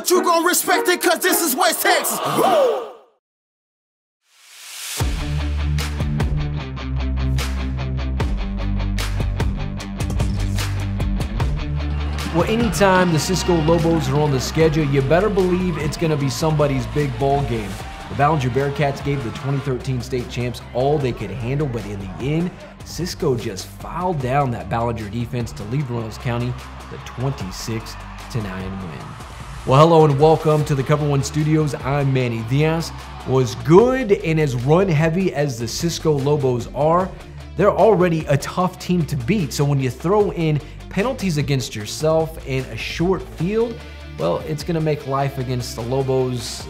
but you gon' respect it, cause this is West Texas. Woo! Well, anytime the Cisco Lobos are on the schedule, you better believe it's going to be somebody's big ball game. The Ballinger Bearcats gave the 2013 state champs all they could handle, but in the end, Cisco just filed down that Ballinger defense to lead Reynolds County the 26-9 win. Well, hello and welcome to the Cover One Studios. I'm Manny Diaz. Well, as good and as run-heavy as the Cisco Lobos are, they're already a tough team to beat. So when you throw in penalties against yourself and a short field, well, it's going to make life against the Lobos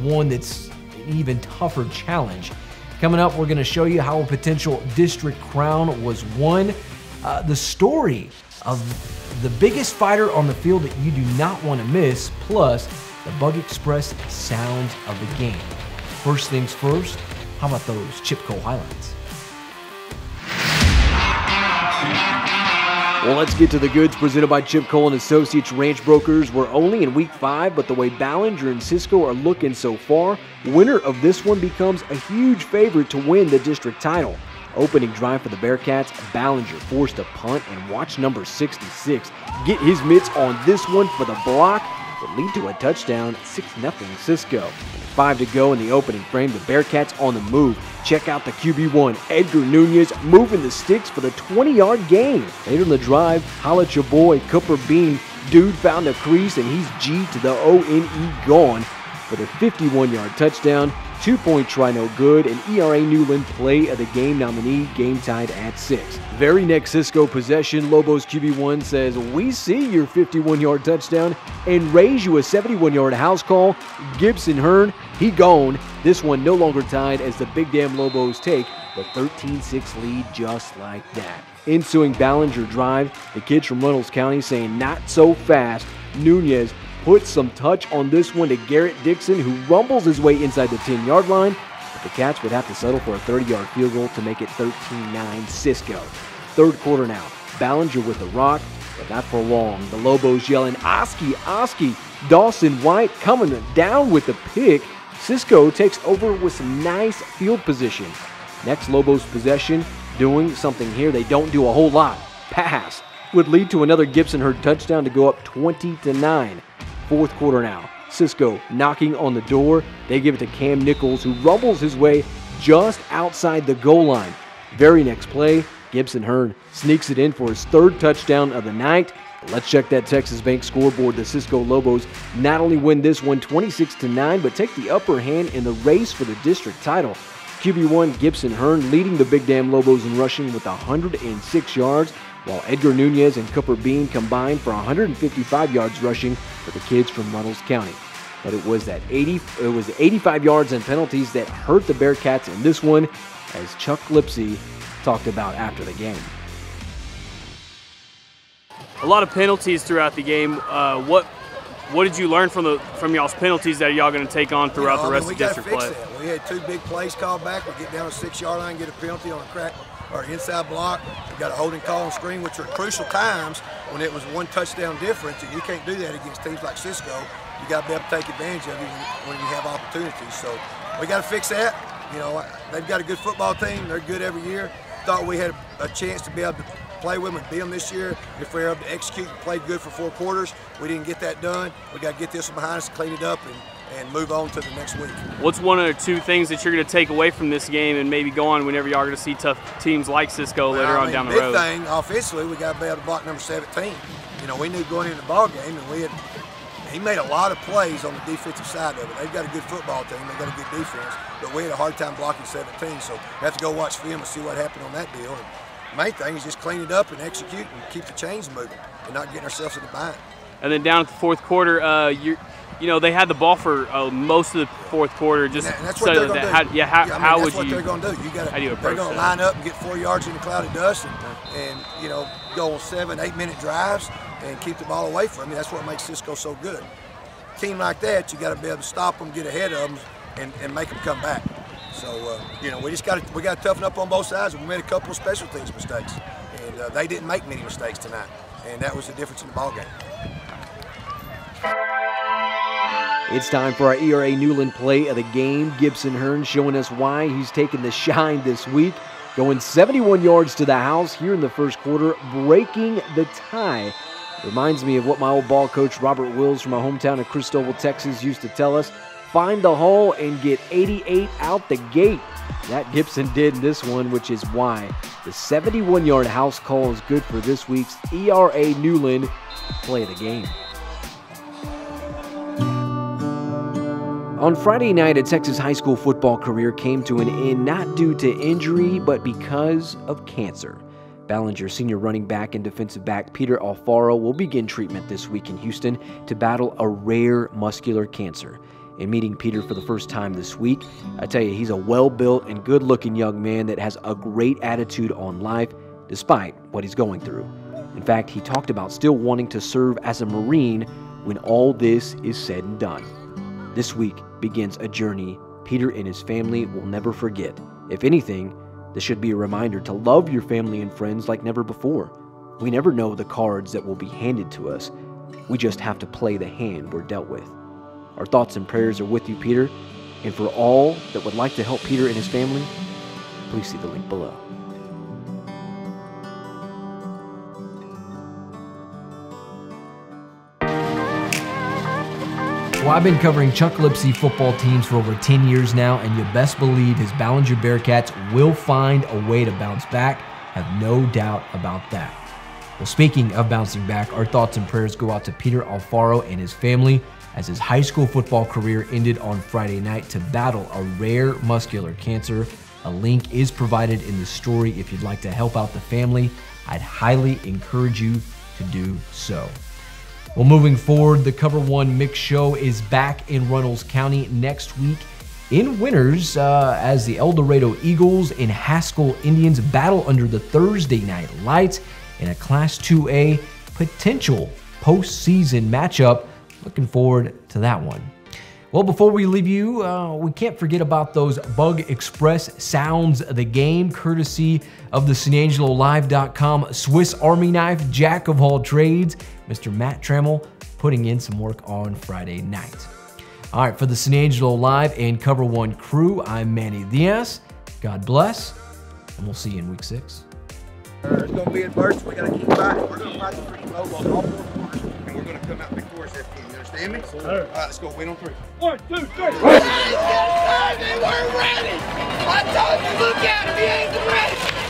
one that's an even tougher challenge. Coming up, we're going to show you how a potential district crown was won, the story of the biggest fighter on the field that you do not want to miss, plus the Bug Express sounds of the game. First things first, how about those Chipco highlights? Well, let's get to the goods presented by Chipco and Associates Ranch Brokers. We're only in week 5, but the way Ballinger and Cisco are looking so far, winner of this one becomes a huge favorite to win the district title. Opening drive for the Bearcats, Ballinger forced a punt, and watch number 66 get his mitts on this one for the block that lead to a touchdown, 6-0 Cisco. 5 to go in the opening frame, the Bearcats on the move. Check out the QB1, Edgar Nunez, moving the sticks for the 20-yard gain. Later in the drive, holla at your boy, Cooper Bean. Dude found the crease, and he's G to the O-N-E gone for the 51-yard touchdown. 2-point try no good, and ERA Newland play of the game nominee, game tied at 6. Very next Cisco possession, Lobos QB1 says, "We see your 51-yard touchdown and raise you a 71-yard house call." Gibson Hearn, he gone. This one no longer tied as the Big Damn Lobos take the 13-6 lead just like that. Ensuing Ballinger drive, the kids from Reynolds County saying not so fast. Nunez puts some touch on this one to Garrett Dixon, who rumbles his way inside the 10-yard line, but the Cats would have to settle for a 30-yard field goal to make it 13-9 Cisco. Third quarter now, Ballinger with the rock, but not for long. The Lobos yelling, "Oski, Oski!" Dawson White coming down with the pick. Cisco takes over with some nice field position. Next Lobos possession, doing something here they don't do a whole lot. Pass would lead to another Gibson Hearn touchdown to go up 20-9. Fourth quarter now, Cisco knocking on the door. They give it to Cam Nichols, who rumbles his way just outside the goal line. Very next play, Gibson Hearn sneaks it in for his third touchdown of the night. Let's check that Texas Bank scoreboard. The Cisco Lobos not only win this one 26-9, but take the upper hand in the race for the district title. QB1 Gibson Hearn leading the Big Damn Lobos in rushing with 106 yards, while Edgar Nunez and Cooper Bean combined for 155 yards rushing for the kids from Reynolds County. But it was 85 yards and penalties that hurt the Bearcats in this one, as Chuck Lipsy talked about after the game. A lot of penalties throughout the game. What did you learn from y'all's penalties that y'all going to take on throughout the rest of district play? We had 2 big plays called back. We get down to the 6-yard line, get a penalty on a crack or inside block. We got a holding call on screen, which are crucial times when it was 1 touchdown difference, and you can't do that against teams like Cisco. You got to be able to take advantage of it when you have opportunities. So we got to fix that. You know, they've got a good football team. They're good every year. Thought we had a chance to be able to play with them and beat them this year if we were able to execute and play good for 4 quarters. We didn't get that done. We got to get this one behind us, clean it up, and move on to the next week. What's one or 2 things that you're going to take away from this game and maybe go on whenever y'all are going to see tough teams like Cisco later on down the road? Big thing, offensively, we got to be able to block number 17. You know, we knew going into the ball game, and he made a lot of plays on the defensive side of it. They've got a good football team. They've got a good defense, but we had a hard time blocking 17, so we have to go watch film and see what happened on that deal. And the main thing is just clean it up and execute and keep the chains moving and not getting ourselves in the bind. And then down at the fourth quarter, you know, they had the ball for most of the fourth quarter. Just and that's what they're going to do. How would that's what they're going to do. How do you approach They're going to line up and get 4 yards in the cloud of dust and you know, go on 7-8 minute drives and keep the ball away from you. That's what makes Cisco so good. A team like that, you got to be able to stop them, get ahead of them, and make them come back. So you know, we got to toughen up on both sides. We made a couple of special teams mistakes, and they didn't make many mistakes tonight, and that was the difference in the ball game. It's time for our ERA Newland play of the game. Gibson Hearn showing us why he's taken the shine this week, going 71 yards to the house here in the first quarter, breaking the tie. Reminds me of what my old ball coach Robert Wills from my hometown of Cristobal, Texas used to tell us: find the hole and get 88 out the gate. That Gibson did in this one, which is why the 71-yard house call is good for this week's ERA Newland play of the game. On Friday night, a Texas high school football career came to an end not due to injury, but because of cancer. Ballinger senior running back and defensive back Peter Alfaro will begin treatment this week in Houston to battle a rare muscular cancer. In meeting Peter for the first time this week, I tell you, he's a well-built and good-looking young man that has a great attitude on life despite what he's going through. In fact, he talked about still wanting to serve as a Marine when all this is said and done. This week begins a journey Peter and his family will never forget. If anything, this should be a reminder to love your family and friends like never before. We never know the cards that will be handed to us. We just have to play the hand we're dealt with. Our thoughts and prayers are with you, Peter, and for all that would like to help Peter and his family, please see the link below. Well, I've been covering Chuck Lipsey football teams for over 10 years now, and you best believe his Ballinger Bearcats will find a way to bounce back. Have no doubt about that. Well, speaking of bouncing back, our thoughts and prayers go out to Peter Alfaro and his family as his high school football career ended on Friday night to battle a rare muscular cancer. A link is provided in the story if you'd like to help out the family. I'd highly encourage you to do so. Well, moving forward, the Cover One Mix Show is back in Runnels County next week in Winters as the El Dorado Eagles and Haskell Indians battle under the Thursday night lights in a Class 2A potential postseason matchup. Looking forward to that one. Well, before we leave you, we can't forget about those Bug Express sounds of the game, courtesy of the SanAngeloLive.com Swiss Army knife jack of all trades, Mr. Matt Trammell, putting in some work on Friday night. All right, for the San Angelo Live and Cover One crew, I'm Manny Diaz. God bless, and we'll see you in Week 6. It's going to be adversity. We got to keep fighting. We're going to fight the freaking low balls all 4 quarters, and we're going to come out victorious every game. You understand me? All right, let's go. Win on 3. 1, 2, 3. They weren't ready. I told you, look at him. He ain't ready.